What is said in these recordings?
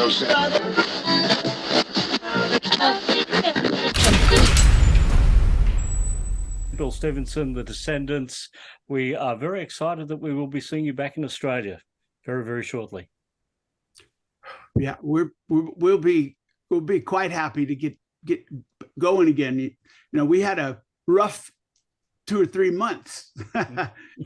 Bill Stevenson, the Descendents. We are very excited that we will be seeing you back in Australia very, very shortly. Yeah, we'll be quite happy to get going again. You know, we had a rough 2 or 3 months,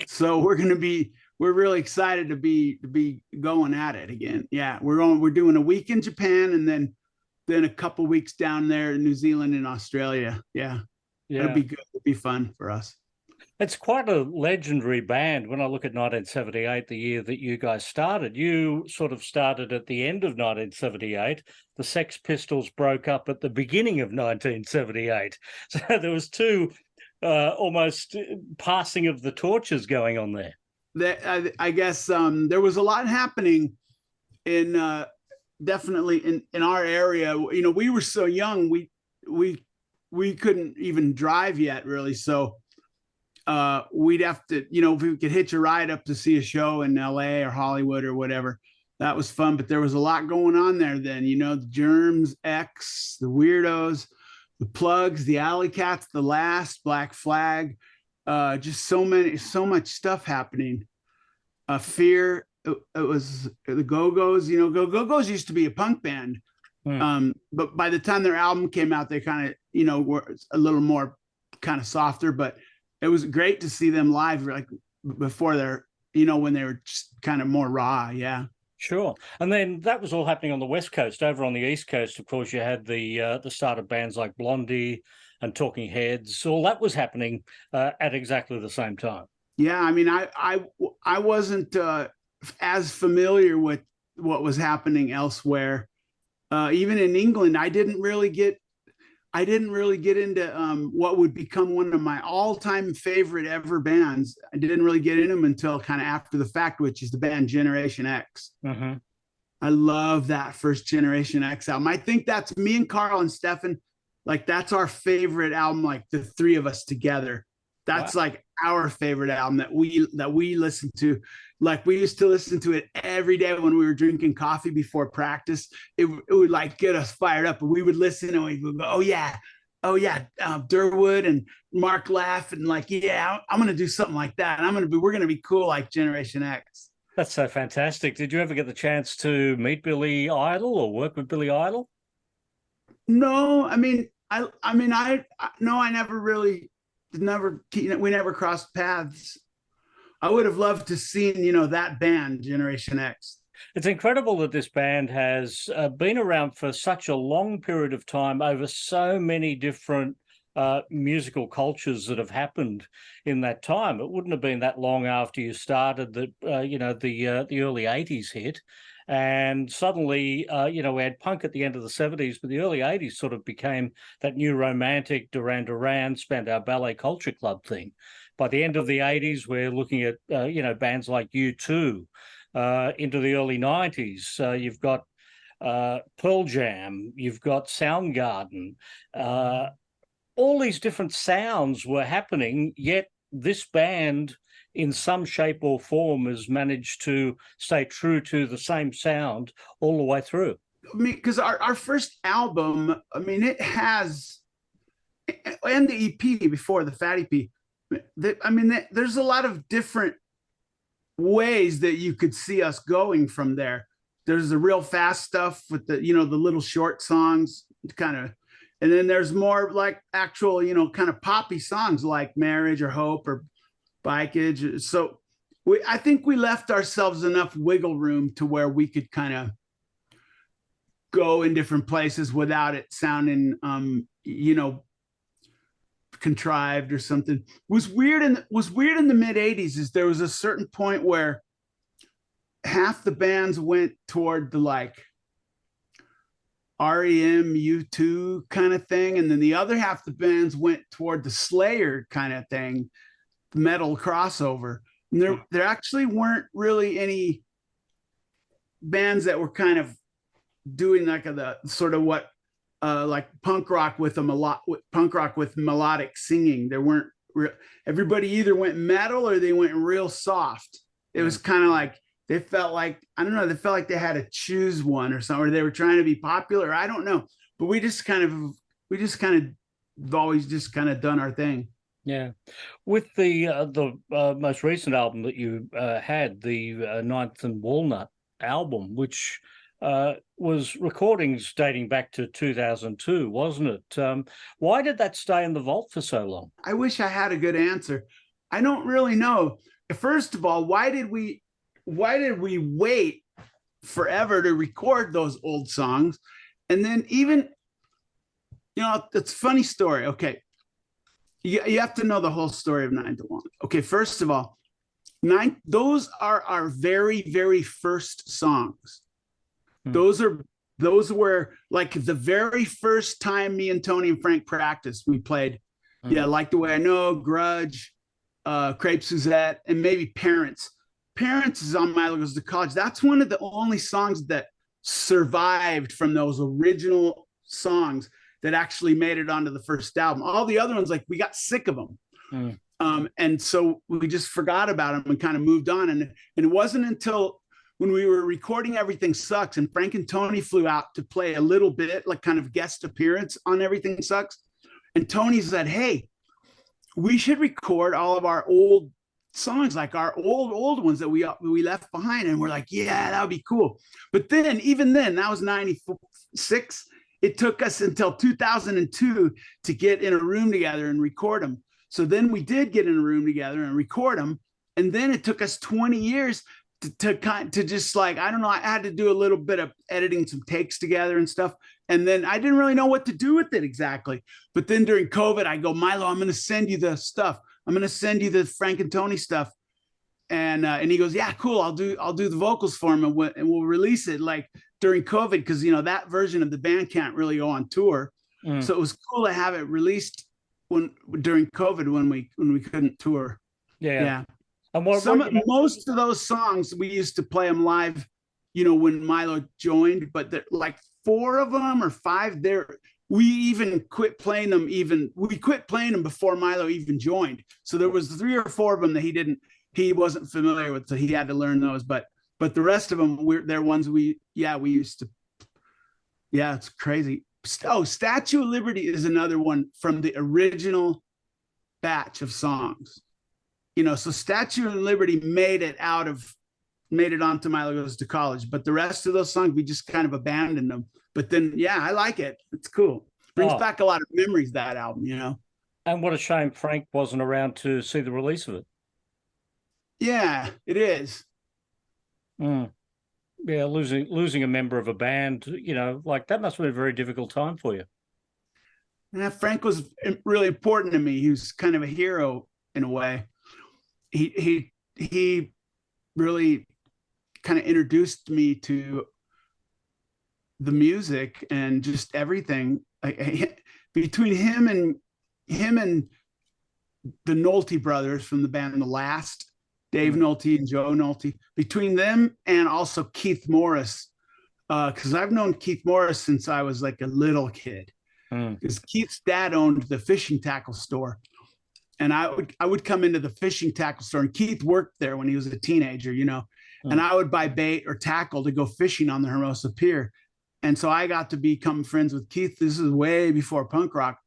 so we're really excited to be going at it again. Yeah, we're doing a week in Japan and then a couple weeks down there in New Zealand and Australia. Yeah. It'll be good. It'll be fun for us. It's quite a legendary band. When I look at 1978, the year that you guys started, you sort of started at the end of 1978. The Sex Pistols broke up at the beginning of 1978. So there was two almost passing of the torches going on there. I guess there was a lot happening in definitely in our area. You know, we were so young. We couldn't even drive yet, really. So we'd have to, you know, if we could hitch a ride up to see a show in LA or Hollywood or whatever, that was fun. But there was a lot going on there then, you know, the Germs, X, the Weirdos, the Plugs, the Alley Cats, the Last, Black Flag, just so much stuff happening. Fear, it was the Go-Go's, you know, Go-Go's used to be a punk band. But by the time their album came out, they kind of, you know, were a little more kind of softer, but it was great to see them live, like before they're, you know, when they were just kind of more raw. Yeah. Sure. And then that was all happening on the West Coast. Over on the East Coast, of course, you had the start of bands like Blondie and Talking Heads. All that was happening at exactly the same time. Yeah. I mean, I wasn't as familiar with what was happening elsewhere. Even in England, I didn't really get into what would become one of my all-time favorite ever bands. I didn't really get into them until kind of after the fact, which is the band Generation X. Mm-hmm. I love that first Generation X album. I think that's me and Carl and Stefan, like that's our favorite album, like the three of us together. That's like our favorite album that we listen to. Like we used to listen to it every day when we were drinking coffee before practice. It would like get us fired up, and we would listen and we would go, oh yeah, Durwood and Mark Laugh, and like, yeah, I'm gonna do something like that, and we're gonna be cool like Generation X. That's so fantastic. Did you ever get the chance to meet Billy Idol or work with Billy Idol? No, I mean, I never really. We never crossed paths. I would have loved to seen, you know, that band Generation X. It's incredible that this band has been around for such a long period of time over so many different musical cultures that have happened in that time. It wouldn't have been that long after you started that, you know, the early 80s hit. And suddenly, you know, we had punk at the end of the 70s, but the early 80s sort of became that new romantic Duran Duran, Spandau Ballet Culture Club thing. By the end of the 80s, we're looking at, you know, bands like U2. Into the early 90s, you've got Pearl Jam, you've got Soundgarden. All these different sounds were happening, yet this band in some shape or form has managed to stay true to the same sound all the way through. I mean, because our first album, I mean, it has, and the EP before the Fat EP, there's a lot of different ways that you could see us going from there. There's the real fast stuff with the, you know, the little short songs kind of, and then there's more like actual, you know, kind of poppy songs like Marriage or Hope or Bikeage. So I think we left ourselves enough wiggle room to where we could kind of go in different places without it sounding, you know, contrived or something. Was weird in the mid 80s is there was a certain point where half the bands went toward the like REM U2 kind of thing, and then the other half the bands went toward the Slayer kind of thing, metal crossover. And there actually weren't really any bands that were kind of doing like the sort of what like punk rock with melodic singing. There weren't everybody either went metal or they went real soft. It was kind of like they felt like, I don't know, they felt like they had to choose one or something, or they were trying to be popular. I don't know, but we just kind of always just kind of done our thing. Yeah. With the most recent album that you had, the Ninth and Walnut album, which was recordings dating back to 2002, wasn't it? Why did that stay in the vault for so long? I wish I had a good answer. I don't really know. First of all, why did we wait forever to record those old songs? And then even, it's a funny story. Okay. You have to know the whole story of Nine to One. Okay, first of all, those are our very, very first songs. Those were like the very first time me and Tony and Frank practiced. We played, Like the Way I Know, Grudge, Crepe Suzette, and maybe Parents. Parents is on Milo Goes to College. That's one of the only songs that survived from those original songs that actually made it onto the first album. All the other ones, like, we got sick of them. And so we just forgot about them and kind of moved on. And it wasn't until when we were recording Everything Sucks and Frank and Tony flew out to play a little bit, like kind of guest appearance on Everything Sucks. And Tony said, hey, we should record all of our old songs, like our old ones that we left behind. And we're like, yeah, that would be cool. But then, even then, that was 96. It took us until 2002 to get in a room together and record them. So then we did get in a room together and record them. And then it took us 20 years to just, like, I don't know, I had to do a little bit of editing some takes together and stuff. And then I didn't really know what to do with it exactly. But then during COVID, I go, Milo, I'm going to send you the stuff. I'm going to send you the Frank and Tony stuff. And he goes, yeah, cool. I'll do the vocals for him, and we'll release it like during COVID, because that version of the band can't really go on tour. So it was cool to have it released during COVID when we couldn't tour. Yeah. And most of those songs we used to play them live, when Milo joined, but like 4 of them or 5 there. We even quit playing them. We quit playing them before Milo even joined. So there was 3 or 4 of them that he wasn't familiar with, so he had to learn those. But the rest of them, they're ones we used to. Yeah, it's crazy. Oh, Statue of Liberty is another one from the original batch of songs. So Statue of Liberty made it onto Milo Goes to College, but the rest of those songs, we just kind of abandoned them. But then, I like it. It's cool. Brings back a lot of memories, that album, And what a shame Frank wasn't around to see the release of it. Yeah, it is. Yeah, losing a member of a band, like that must have been a very difficult time for you. Yeah, Frank was really important to me. He was kind of a hero in a way. He really kind of introduced me to the music and just everything. Between him and the Nolte brothers from the band The Last, Dave Nolte and Joe Nolte, between them and also Keith Morris, because I've known Keith Morris since I was like a little kid, because Keith's dad owned the fishing tackle store. And I would come into the fishing tackle store, and Keith worked there when he was a teenager, and I would buy bait or tackle to go fishing on the Hermosa Pier. And so I got to become friends with Keith. This is way before punk rock.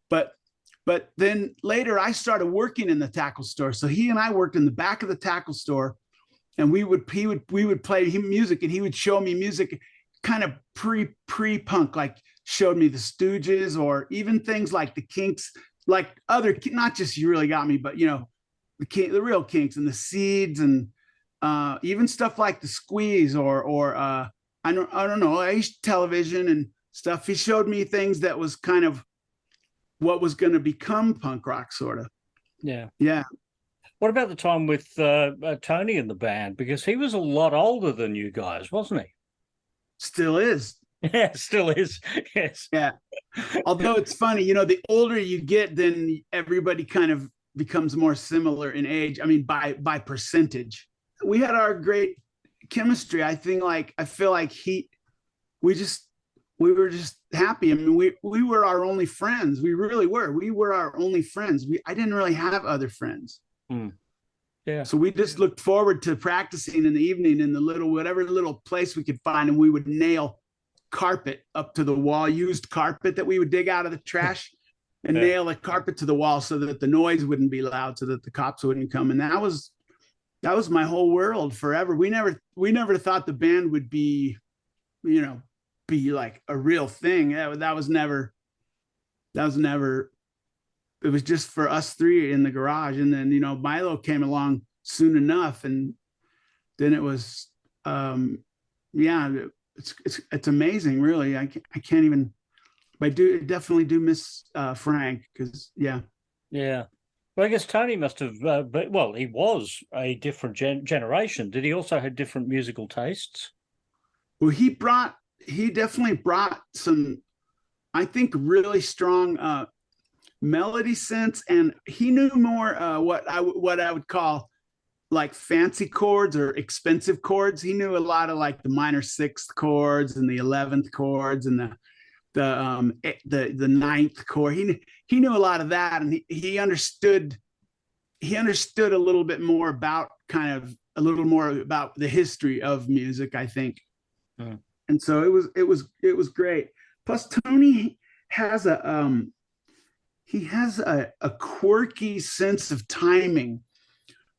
But then later I started working in the tackle store. So he and I worked in the back of the tackle store, and we would play him music, and he would show me music kind of pre-punk, like showed me the Stooges, or even things like the Kinks, like other, not just You Really Got Me, but the real Kinks and the Seeds, and even stuff like the Squeeze, or I don't know, Television and stuff. He showed me things that was kind of what was going to become punk rock, sort of. Yeah. What about the time with Tony in the band? Because he was a lot older than you guys, wasn't he? Still is. Yeah, still is. Yes. Yeah. Although it's funny, the older you get, then everybody kind of becomes more similar in age. I mean, by percentage. We had our great chemistry. I feel like we were just happy. I mean, we were our only friends. We really were. We were our only friends. I didn't really have other friends. Yeah. So we just looked forward to practicing in the evening in the whatever little place we could find, and we would nail carpet up to the wall, used carpet that we would dig out of the trash, and nail a carpet to the wall so that the noise wouldn't be loud, so that the cops wouldn't come. And that was my whole world forever. We never thought the band would be, be like a real thing. That was never. It was just for us three in the garage. And then, Milo came along soon enough. And then it was, it's amazing, really. I can't even, I definitely do miss Frank, because, yeah. Yeah. Well, I guess Tony must have, he was a different generation. Did he also have different musical tastes? Well, he definitely brought some, I think, really strong melody sense, and he knew more what I would call like fancy chords or expensive chords. He knew a lot of like the minor sixth chords and the 11th chords and the ninth chord. He knew a lot of that, and he understood a little bit more about the history of music, I think. And so it was great. Plus, Tony has a quirky sense of timing.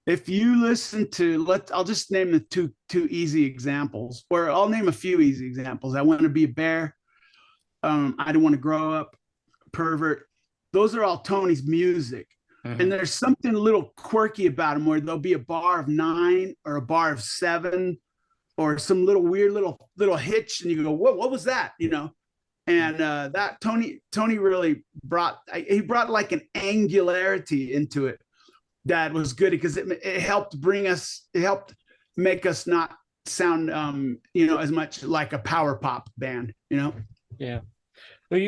If you listen to, I'll just name the two easy examples, or I'll name a few easy examples. I Want to Be a Bear. I Don't Want to Grow Up. Pervert. Those are all Tony's music. And there's something a little quirky about them, where there'll be a bar of 9 or a bar of 7, or some little weird little hitch, and you go, what was that? And that Tony really brought like an angularity into it that was good, because it helped make us not sound as much like a power pop band. Yeah. Well,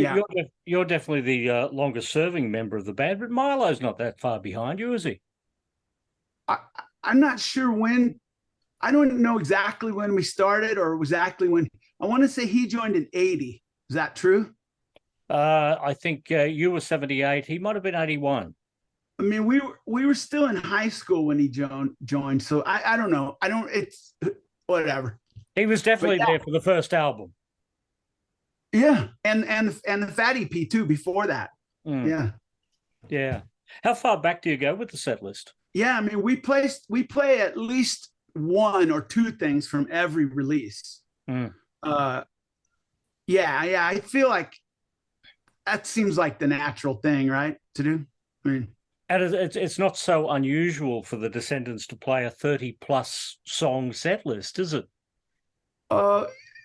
you're definitely the longest serving member of the band, but Milo's not that far behind you, is he? I'm not sure when. I don't know exactly when we started, or exactly when. I want to say he joined in 80. Is that true? I think you were 78. He might have been 81. I mean, we were still in high school when he joined. So I don't know. It's whatever. He was definitely there for the first album. Yeah, and the Fat EP too before that. Yeah. How far back do you go with the set list? Yeah, I mean, we play at least 1 or 2 things from every release. I feel like that seems like the natural thing, right, to do. I mean, and it's not so unusual for the Descendents to play a 30+ song set list, is it?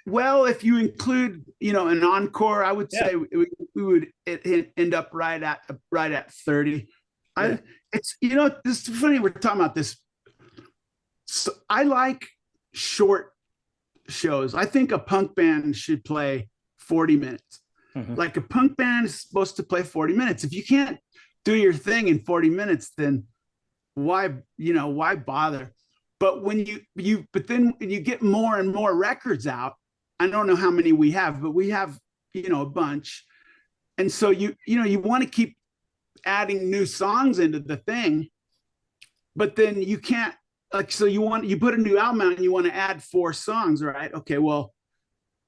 Well, if you include, an encore, I would say we would end up right at 30. Yeah. This is funny we're talking about this. So I like short shows. I think a punk band should play 40 minutes. Like, a punk band is supposed to play 40 minutes. If you can't do your thing in 40 minutes, then why bother? But when then you get more and more records out. I don't know how many we have, but we have, a bunch. And so you want to keep adding new songs into the thing, but then you can't, like, so you put a new album out and you want to add 4 songs, right? Okay, well,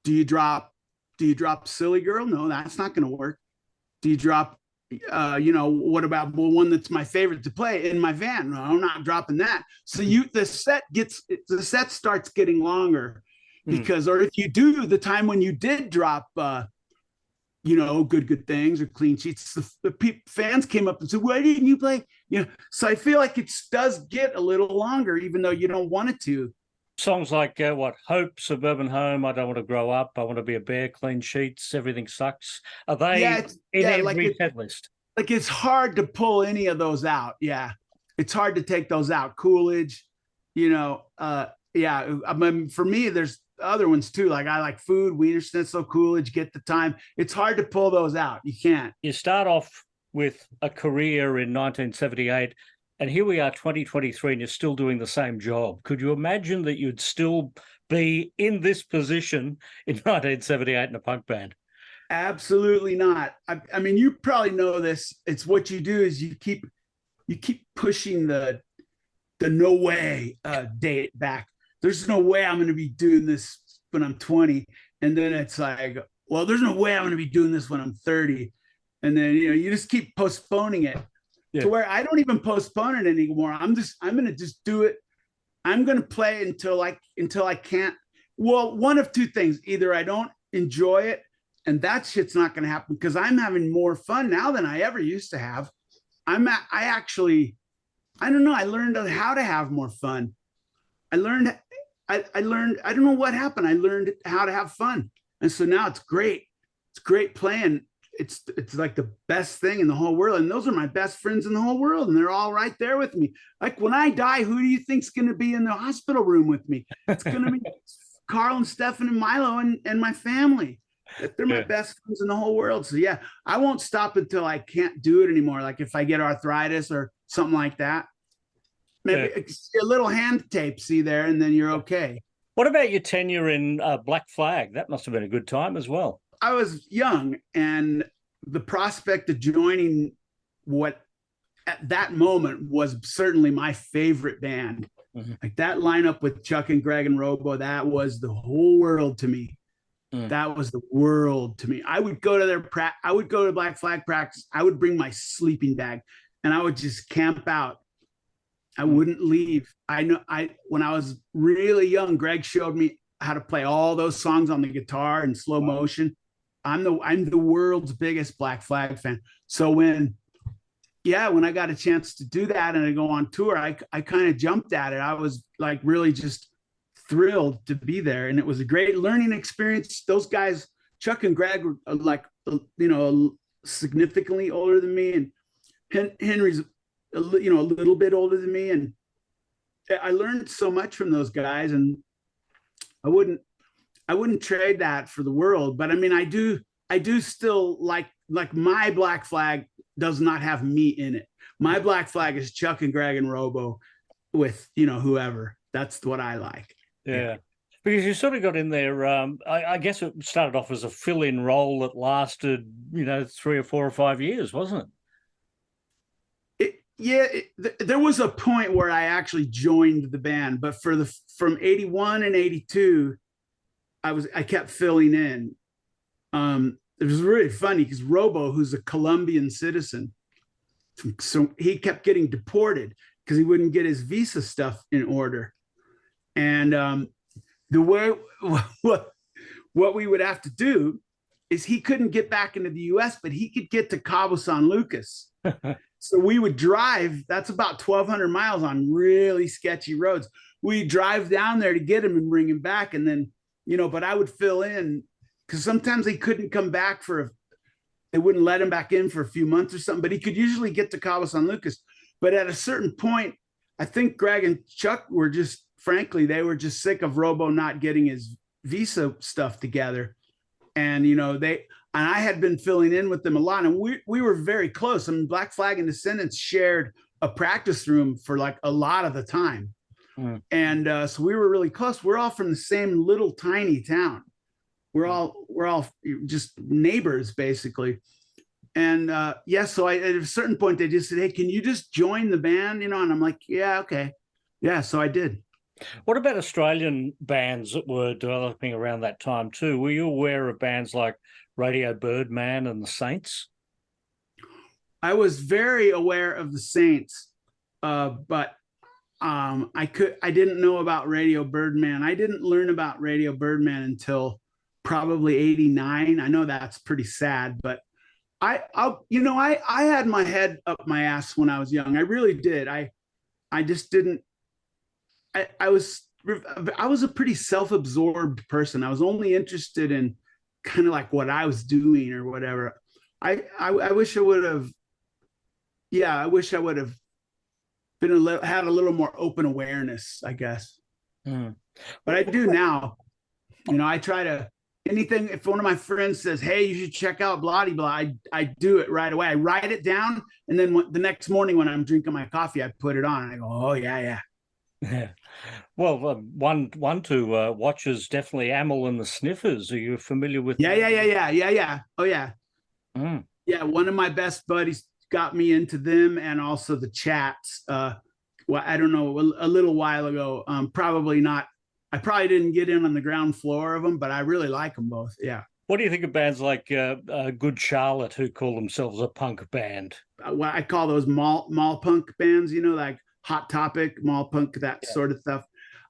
do you drop Silly Girl? No, that's not going to work. Do you drop, what about one that's my favorite to play, In My Van? No, I'm not dropping that. So the set starts getting longer, because, or if you do, the time when you did drop, Good Things or Clean Sheets, the fans came up and said, why didn't you play? So I feel like it does get a little longer, even though you don't want it to. Songs like Hope, Suburban Home, I Don't Want to Grow Up, I Want to Be a Bear, Clean Sheets, Everything Sucks. Are they in every set list? Like, it's hard to pull any of those out. Yeah, it's hard to take those out. Coolidge, I mean, for me, there's other ones too. Like, I like Food, Wiener Schnitzel, Coolidge, Get the Time. It's hard to pull those out. You can't. You start off with a career in 1978, and here we are, 2023, and you're still doing the same job. Could you imagine that you'd still be in this position in 1978 in a punk band? Absolutely not. I mean, you probably know this. It's what you do is you keep pushing the the no way date back. There's no way I'm going to be doing this when I'm 20. And then it's like, well, there's no way I'm going to be doing this when I'm 30. And then, you just keep postponing it to where I don't even postpone it anymore. I'm going to just do it. I'm going to play until I can't. Well, one of two things. Either I don't enjoy it, and that shit's not going to happen because I'm having more fun now than I ever used to have. I don't know. I learned how to have more fun. I learned, I don't know what happened. I learned how to have fun. And so now it's great. It's great playing. It's like the best thing in the whole world. And those are my best friends in the whole world. And they're all right there with me. Like when I die, who do you think's going to be in the hospital room with me? It's going to be Carl and Stefan and Milo and my family. They're my best friends in the whole world. So yeah, I won't stop until I can't do it anymore. Like if I get arthritis or something like that, maybe a little hand tape, see there, and then you're okay. What about your tenure in Black Flag? That must have been a good time as well. I was young, and the prospect of joining what at that moment was certainly my favorite band. Mm-hmm. Like that lineup with Chuck and Greg and Robo, that was the whole world to me. That was the world to me. I would go to I would go to Black Flag practice. I would bring my sleeping bag and I would just camp out. I wouldn't leave. When I was really young, Greg showed me how to play all those songs on the guitar in slow motion. I'm the world's biggest Black Flag fan. So when I got a chance to do that and I go on tour, I kind of jumped at it. I was like really just thrilled to be there, and it was a great learning experience. Those guys, Chuck and Greg, were like significantly older than me, and Henry's a little bit older than me, and I learned so much from those guys, and I wouldn't trade that for the world. But I mean, I do still like my Black Flag does not have me in it. My Black Flag is Chuck and Greg and Robo with whoever. That's what I like. Yeah, because you sort of got in there. I guess it started off as a fill-in role that lasted, 3 or 4 or 5 years, wasn't it? There was a point where I actually joined the band, but from 81 and 82, I kept filling in. It was really funny because Robo, who's a Colombian citizen, so he kept getting deported because he wouldn't get his visa stuff in order. And the way what we would have to do is he couldn't get back into the U.S., but he could get to Cabo San Lucas. So we would drive. That's about 1,200 miles on really sketchy roads. We drive down there to get him and bring him back, and then but I would fill in because sometimes he couldn't come back they wouldn't let him back in for a few months or something. But he could usually get to Cabo San Lucas. But at a certain point, I think Greg and Chuck were just. Frankly, they were just sick of Robo not getting his visa stuff together. And, I had been filling in with them a lot, and we were very close. I mean, Black Flag and Descendents shared a practice room for like a lot of the time. And so we were really close. We're all from the same little tiny town. We're all just neighbors basically. And so at a certain point they just said, "Hey, can you just join the band?" And I'm like, "Yeah, okay." Yeah, so I did. What about Australian bands that were developing around that time too? Were you aware of bands like Radio Birdman and the Saints? I was very aware of the Saints, but I didn't know about Radio Birdman. I didn't learn about Radio Birdman until probably 89. I know that's pretty sad, but I had my head up my ass when I was young. I really did. I just didn't. I was a pretty self-absorbed person. I was only interested in kind of like what I was doing or whatever. I wish I would have. Yeah, I wish I would have had a little more open awareness, I guess. But I do now. I try to anything. If one of my friends says, "Hey, you should check out blah blah," I do it right away. I write it down, and then the next morning when I'm drinking my coffee, I put it on and I go, "Oh yeah." Yeah. Well, one to watch is definitely Amyl and the Sniffers. Are you familiar with Yeah. Oh, yeah. Yeah, one of my best buddies got me into them, and also the Chats. well, I don't know, a little while ago. Probably not. I probably didn't get in on the ground floor of them, but I really like them both. Yeah. What do you think of bands like Good Charlotte, who call themselves a punk band? What I call those mall punk bands, like Hot Topic, mall punk, that sort of stuff.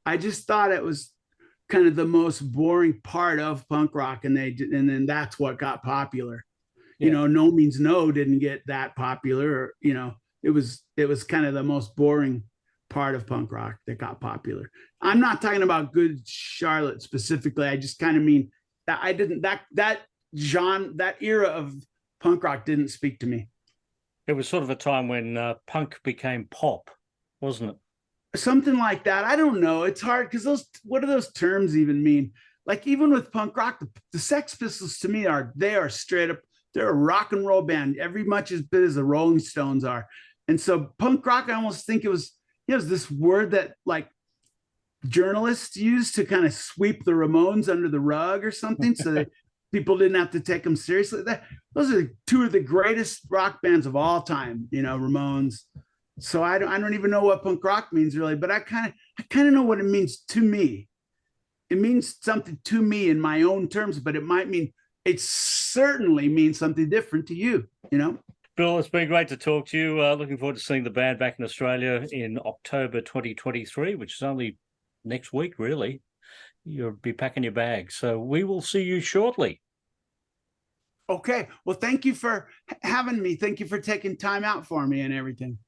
I just thought it was kind of the most boring part of punk rock, and then that's what got popular. No Means No didn't get that popular. It was kind of the most boring part of punk rock that got popular. I'm not talking about Good Charlotte specifically. I just kind of mean that I didn't that genre, that era of punk rock didn't speak to me. It was sort of a time when punk became pop, wasn't it? Something like that. I don't know. It's hard because what do those terms even mean? Like, even with punk rock, the Sex Pistols to me they are straight up, they're a rock and roll band, every much as big as the Rolling Stones are. And so punk rock, I almost think it was this word that like journalists used to kind of sweep the Ramones under the rug or something, so that people didn't have to take them seriously. Those are two of the greatest rock bands of all time, Ramones. So I don't even know what punk rock means really, but I kind of know what it means to me. It means something to me in my own terms, but it certainly means something different to you, Bill, it's been great to talk to you. Looking forward to seeing the band back in Australia in October 2023, which is only next week, really. You'll be packing your bags. So we will see you shortly. Okay. Well, thank you for having me. Thank you for taking time out for me and everything.